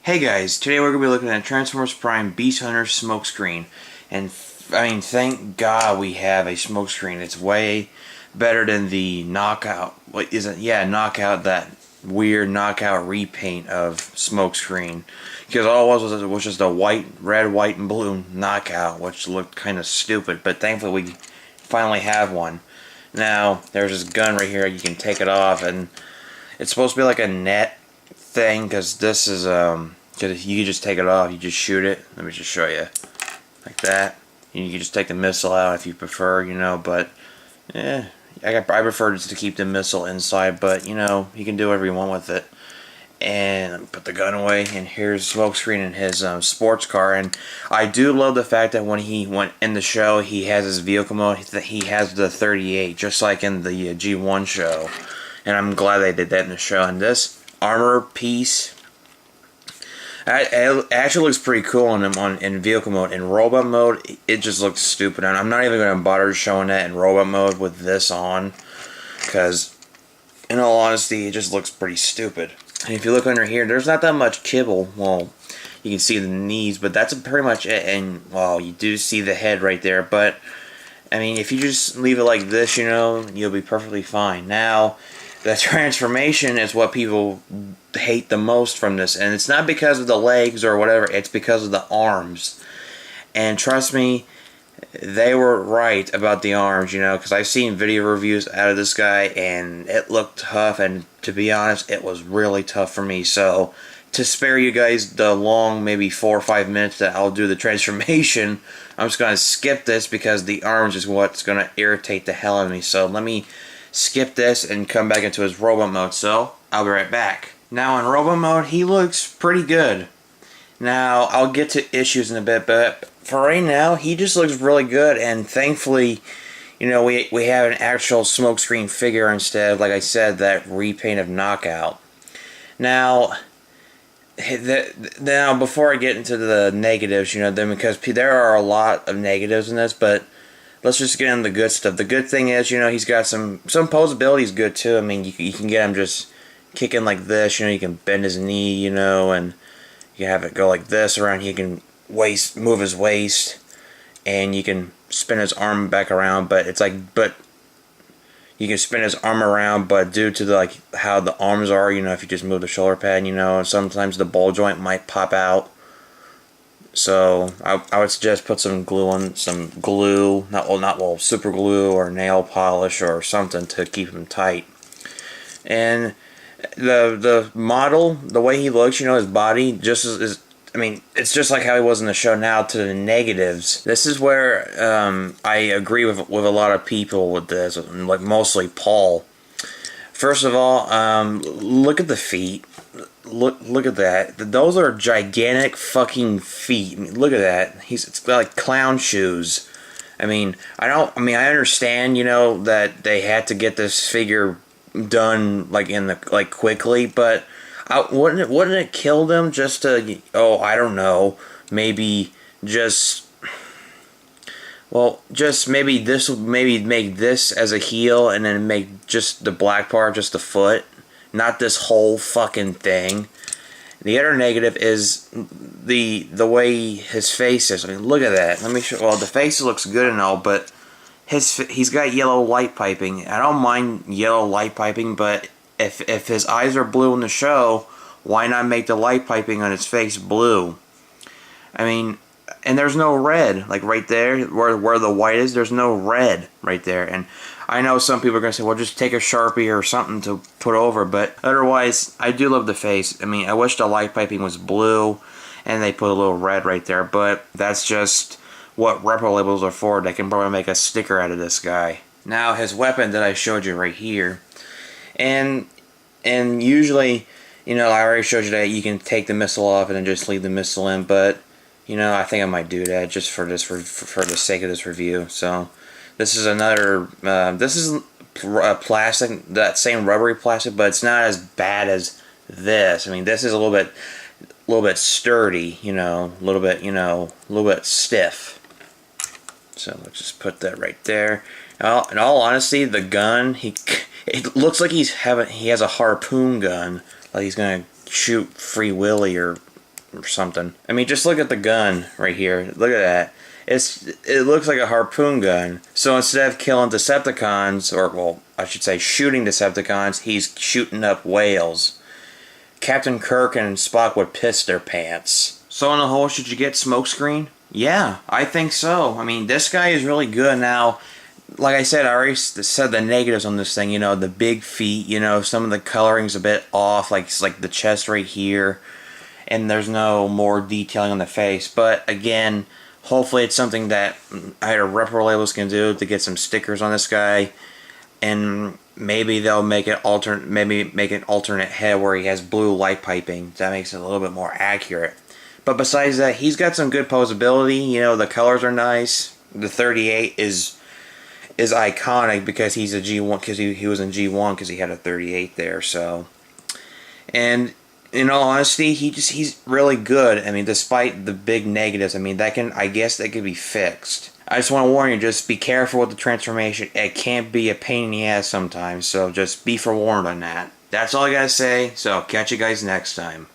Hey guys, today we're going to be looking at Transformers Prime Beast Hunter Smokescreen. And I mean, thank God we have a Smokescreen. It's way better than the Knockout. What is it? Yeah, Knockout, that weird Knockout repaint of Smokescreen. Because all it was just a red, white, and blue Knockout, which looked kind of stupid. But thankfully we finally have one. Now, there's this gun right here. You can take it off, and it's supposed to be like a net thing, because this is cause you can just take it off, you just shoot it. Let me just show you, like that. And you can just take the missile out if you prefer, you know. But I prefer just to keep the missile inside, but you know, you can do whatever you want with it. And put the gun away, and here's Smokescreen in his sports car. And I do love the fact that when he went in the show, he has his vehicle mode. He has the 38, just like in the G1 show. And I'm glad they did that in the show. And this armor piece, it actually looks pretty cool in vehicle mode. In robot mode, it just looks stupid. And I'm not even going to bother showing that in robot mode with this on, because in all honesty, it just looks pretty stupid. And if you look under here, there's not that much kibble. Well, you can see the knees, but that's pretty much it. And, well, you do see the head right there. But, I mean, if you just leave it like this, you know, you'll be perfectly fine. Now, the transformation is what people hate the most from this. And it's not because of the legs or whatever. It's because of the arms. And trust me, they were right about the arms, you know, because I've seen video reviews out of this guy, and it looked tough, and to be honest, it was really tough for me. So, to spare you guys the long, maybe 4 or 5 minutes that I'll do the transformation, I'm just going to skip this, because the arms is what's going to irritate the hell out of me. So, let me skip this and come back into his robot mode. So, I'll be right back. Now, in robot mode, he looks pretty good. Now, I'll get to issues in a bit, but for right now, he just looks really good, and thankfully, you know, we have an actual Smokescreen figure instead of, like I said, that repaint of Knockout. Now, before I get into the negatives, you know, then, because there are a lot of negatives in this, but let's just get into the good stuff. The good thing is, you know, he's got some posability is good too. I mean, you can get him just kicking like this, you know, you can bend his knee, you know, and you can have it go like this around. He can move his waist, and you can spin his arm back around. But it's like, but you can spin his arm around, but due to how the arms are, you know, if you just move the shoulder pad, you know, sometimes the ball joint might pop out. So I would suggest put some glue on, super glue or nail polish or something to keep him tight. And the model, the way he looks, you know, his body just is, I mean, it's just like how he was in the show. Now to the negatives. This is where I agree with a lot of people with this, like mostly Paul. First of all, look at the feet. Look at that. Those are gigantic fucking feet. I mean, look at that. It's got like clown shoes. I mean, I understand, you know, that they had to get this figure done like quickly, but wouldn't it kill them just to, I don't know, maybe just maybe make this as a heel, and then make just the black part just the foot, not this whole fucking thing. The other negative is the way his face is. I mean, look at that. Let me show. Well, the face looks good and all, but he's got yellow light piping. I don't mind yellow light piping, but if his eyes are blue in the show, why not make the light piping on his face blue? I mean, and there's no red, like right there where the white is. There's no red right there. And I know some people are gonna say, well, just take a Sharpie or something to put over. But otherwise, I do love the face. I mean, I wish the light piping was blue, and they put a little red right there. But that's just what repro labels are for. They can probably make a sticker out of this guy. Now, his weapon that I showed you right here, and usually, you know, I already showed you that you can take the missile off and then just leave the missile in, but you know, I think I might do that just for the sake of this review. So this is another this is plastic, that same rubbery plastic, but it's not as bad as this. I mean, this is a little bit sturdy, you know, a little bit stiff. So let's just put that right there. Now, in all honesty, the gun, it looks like he has a harpoon gun, like he's gonna shoot Free Willy or or something. I mean, just look at the gun right here. Look at that. It looks like a harpoon gun. So instead of killing Decepticons, or well, I should say shooting Decepticons, he's shooting up whales. Captain Kirk and Spock would piss their pants. So on the whole, should you get Smokescreen? Yeah, I think so. I mean, this guy is really good. Now, like I said, I already said the negatives on this thing. You know, the big feet. You know, some of the coloring's a bit off, like the chest right here, and there's no more detailing on the face. But again, hopefully it's something that either Repro Labels can do to get some stickers on this guy, and maybe they'll make it make an alternate head where he has blue light piping. That makes it a little bit more accurate. But besides that, he's got some good posability. You know, the colors are nice. The 38 is iconic because he's a G1, because he was in G1 because he had a 38 there. So, and in all honesty, he's really good. I mean, despite the big negatives, I mean, I guess that could be fixed. I just want to warn you, just be careful with the transformation. It can't be a pain in the ass sometimes, so just be forewarned on that. That's all I gotta say, so catch you guys next time.